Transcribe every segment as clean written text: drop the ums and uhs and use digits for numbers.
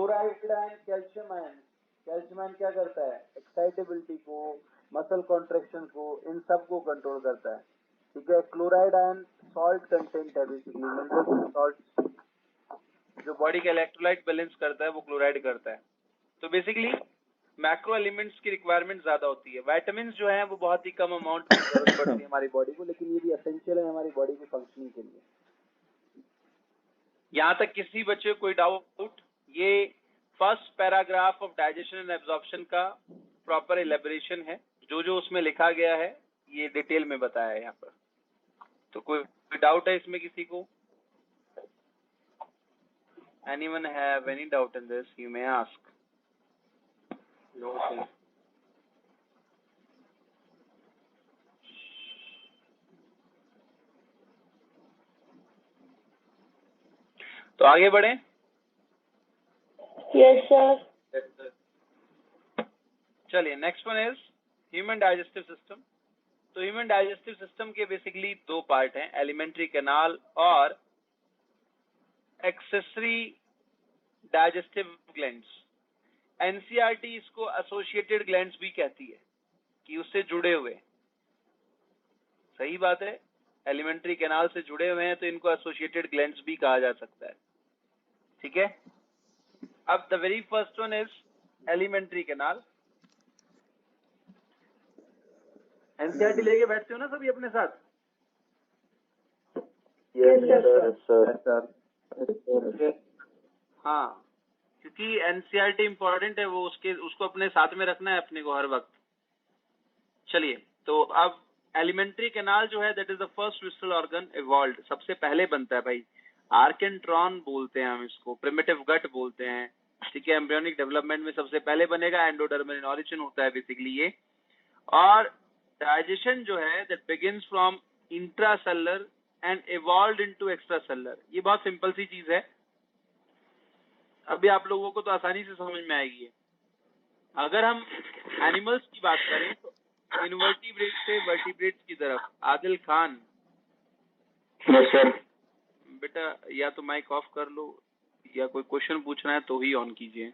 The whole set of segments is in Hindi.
Chloride ion, calcium ion. Calcium ion क्या करता है? एक्साइटेबिलिटी को, मसल कॉन्ट्रेक्शन को, इन सब को कंट्रोल करता है। ठीक है। क्लोराइड आयन सॉल्ट कंटेंट है, बेसिकली मिनरल सॉल्ट। जो बॉडी का इलेक्ट्रोलाइट बैलेंस करता है वो क्लोराइड करता है। तो बेसिकली मैक्रो एलिमेंट्स की रिक्वायरमेंट ज्यादा होती है। विटामिन जो है वो बहुत ही कम अमाउंट में जरूरत पड़ती है हमारी बॉडी को, लेकिन ये भी एसेंशियल है हमारी बॉडी की फंक्शनिंग के लिए। यहाँ तक किसी बच्चे को कोई डाउट? ये first paragraph of digestion and absorption का प्रॉपर एलेबोरेशन है। जो जो उसमें लिखा गया है ये डिटेल में बताया है यहाँ पर। तो कोई डाउट है इसमें किसी को? Anyone have any doubt in this? You may ask. No, sir. तो आगे बढ़े। Yes, sir. चलिए, next one is human digestive system. तो ह्यूमन डाइजेस्टिव सिस्टम के बेसिकली दो पार्ट हैं, एलिमेंट्री कैनाल और एक्सेसरी डाइजेस्टिव ग्लैंड्स। एनसीईआरटी इसको एसोसिएटेड ग्लैंड्स भी कहती है कि उससे जुड़े हुए। सही बात है, एलिमेंट्री कैनाल से जुड़े हुए हैं तो इनको एसोसिएटेड ग्लैंड्स भी कहा जा सकता है। ठीक है। अब the very first one is alimentary canal. NCERT लेके बैठते हो ना सभी अपने साथ? Yes, sir. हाँ, क्योंकि एनसीईआरटी इंपॉर्टेंट है, वो उसको अपने साथ में रखना है अपने को हर वक्त। चलिए, तो अब एलिमेंट्री कैनाल जो है that is the first visceral organ evolved. सबसे पहले बनता है भाई, आर्केंट्रॉन बोलते हैं हम इसको, प्रिमिटिव गट बोलते हैं। ठीक है। एम्ब्रियोनिक डेवलपमेंट में सबसे पहले बनेगा, एंडोडर्मल इन ऑरिजिन होता है बेसिकली ये। और डाइजेशन जो है that begins from intracellular and evolved into extracellular. ये बहुत सिंपल सी चीज है, अभी आप लोगों को तो आसानी से समझ में आएगी। अगर हम एनिमल्स की बात करें तो इनवर्टिब्रेट से वर्टिब्रेट्स की तरफ। आदिल खान बेटा, या तो माइक ऑफ कर लो या कोई क्वेश्चन पूछना है तो ही ऑन कीजिए।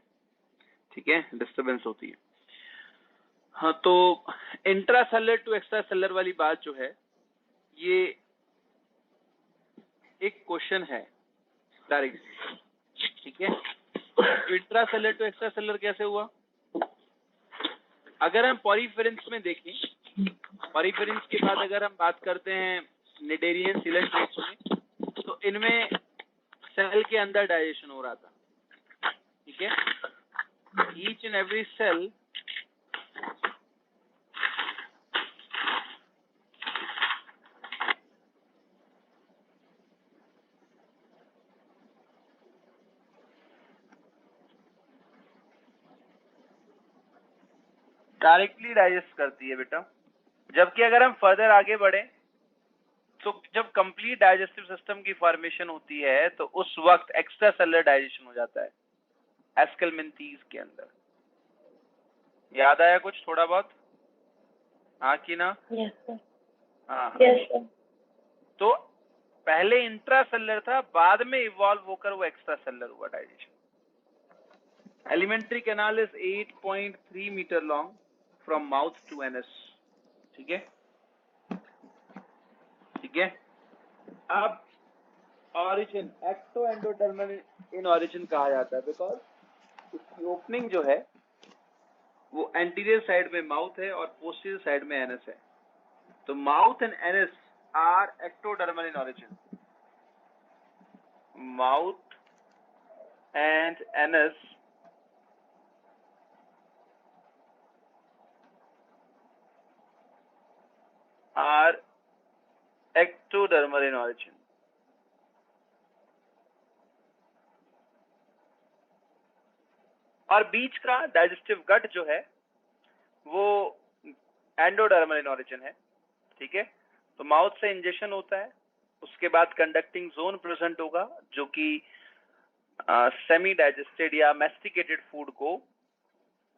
ठीक है, डिस्टरबेंस होती है। हाँ, तो इंट्रासेलुलर टू एक्स्ट्रासेलुलर वाली बात जो है ये एक क्वेश्चन है डायरेक्ट। ठीक है। इंट्रासेलुलर टू एक्स्ट्रासेलुलर कैसे हुआ? अगर हम पॉरीफेरेंस में देखें, पॉरीफेरेंस के बाद अगर हम बात करते हैं निडेरियन सिलेंट्रेट्स में, तो इनमें सेल के अंदर डाइजेशन हो रहा था। ठीक है। Each and every cell directly digest करती है बेटा। जबकि अगर हम फर्दर आगे बढ़े तो जब कंप्लीट डाइजेस्टिव सिस्टम की फॉर्मेशन होती है तो उस वक्त एक्स्ट्रा सेलुलर डाइजेशन हो जाता है एस्केलमेंथीज के अंदर। याद आया कुछ थोड़ा बहुत? हाँ कि ना? Yes, sir. हाँ। Yes, sir. तो पहले इंट्रासेलुलर था, बाद में इवॉल्व होकर वो एक्स्ट्रा सेलुलर हुआ digestion. Alimentary canal is 8.3 metre long from mouth to anus. ठीक है। ठीक है। अब origin, ecto endodermal in origin कहा जाता है बिकॉज इसकी ओपनिंग जो है वो एंटीरियर साइड में माउथ है और पोस्टीरियर साइड में एनस है। तो mouth and anus are ectodermal in origin. Mouth and anus are ectodermal in origin. और बीच का डाइजेस्टिव गट जो है वो एंडोडर्मल इन ऑरिजिन है। ठीक है। तो माउथ से इंजेक्शन होता है, उसके बाद कंडक्टिंग जोन प्रेजेंट होगा जो कि सेमी डाइजेस्टेड या मैस्टिकेटेड फूड को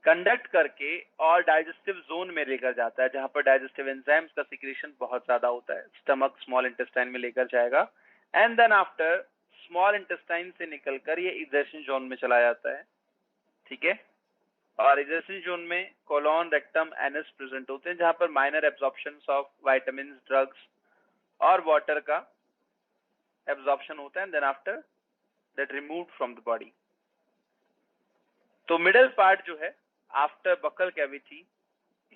कंडक्ट करके और डाइजेस्टिव जोन में लेकर जाता है, जहां पर डाइजेस्टिव एंजाइम्स का सिक्रेशन बहुत ज्यादा होता है। स्टमक स्मॉल इंटेस्टाइन में लेकर जाएगा and then after small intestine से निकलकर ये इजेशन जोन में चला जाता है ठीक है। और एडजेसेंट जोन में कोलोन, रेक्टम, एनस प्रेजेंट होते हैं, जहां पर minor absorption of vitamin, drugs और वाटर का एब्जॉर्प्शन होता है, then after that removed from the body. तो मिडल पार्ट जो है आफ्टर बकल कैविटी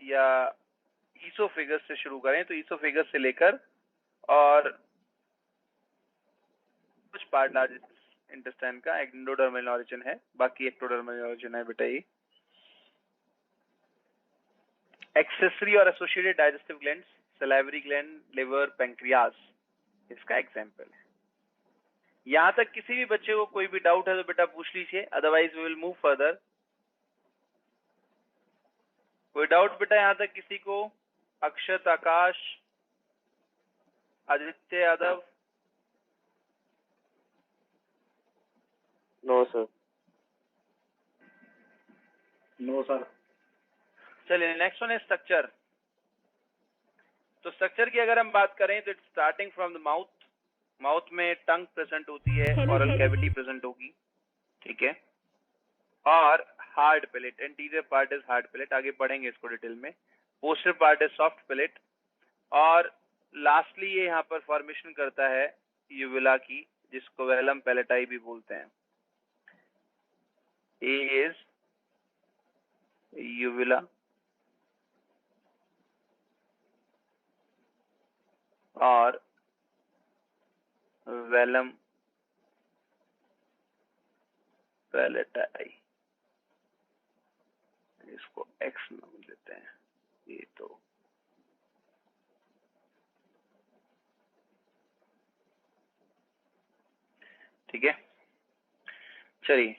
या ईसोफेगस से शुरू करें तो ईसोफेगस से लेकर और कुछ पार्ट लार्ज इंटेस्टाइन का एंडोडर्मल ऑरिजिन है, बाकी एक्टोडर्मल ऑरिजिन है बेटा। ये एक्सेसरी और associated digestive glands, salivary gland, liver, pancreas इसका एग्जांपल है। यहां तक किसी भी बच्चे को कोई भी डाउट है तो बेटा पूछ लीजिए, otherwise we will move further. कोई डाउट बेटा यहां तक किसी को? Akshat, Akash, Aditya Yadav? No sir. No sir. चलिए नेक्स्ट वन है स्ट्रक्चर। तो स्ट्रक्चर की अगर हम बात करें तो it's starting from the mouth. Mouth में टंग प्रेजेंट होती है, ओरल कैविटी प्रेजेंट होगी, ठीक है। और hard palate, anterior part is hard palate, आगे पढ़ेंगे इसको डिटेल में। Poster part is soft palate. और लास्टली ये यहाँ पर फॉर्मेशन करता है यूविला की, जिसको वेलम पैलेटाई भी बोलते हैं। ए इज यूविला और वेलम पैलेटाई, इसको एक्स नाम देते हैं। ये तो ठीक है। चलिए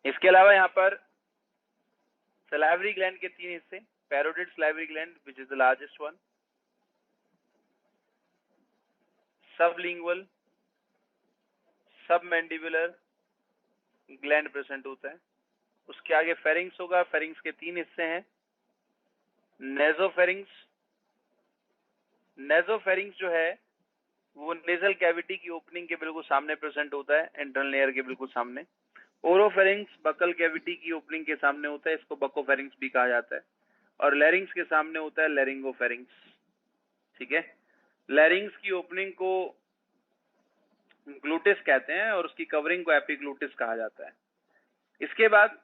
इसके अलावा यहाँ पर सलाइवरी ग्लैंड के 3 हिस्से, parotid salivary gland which is the largest one, sublingual, submandibular gland present होता है। उसके आगे फेरिंग्स होगा, फेरिंग्स के 3 हिस्से हैं, नेजोफेरिंग्स। नेजोफेरिंग्स जो है वो नेजल कैविटी की ओपनिंग के बिल्कुल सामने प्रेजेंट होता है, इंटरनल लेयर के बिल्कुल सामने। ओरोफेरिंग्स बकल कैविटी की ओपनिंग के सामने होता है, इसको बकोफेरिंग्स भी कहा जाता है। और लैरिंग्स के सामने होता है लैरिंगोफेरिंग्स, ठीक है। लैरिंग्स की ओपनिंग को ग्लूटिस कहते हैं और उसकी कवरिंग को एपिग्लूटिस कहा जाता है। इसके बाद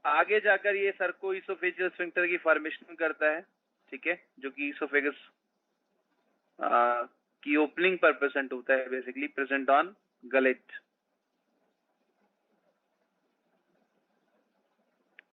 आगे जाकर ये सर्को-इसोफेजियल स्फिंक्टर की फॉर्मेशन करता है, ठीक है, जो कि इसोफेगस की ओपनिंग पर प्रेजेंट होता है, बेसिकली प्रेजेंट ऑन गलेट।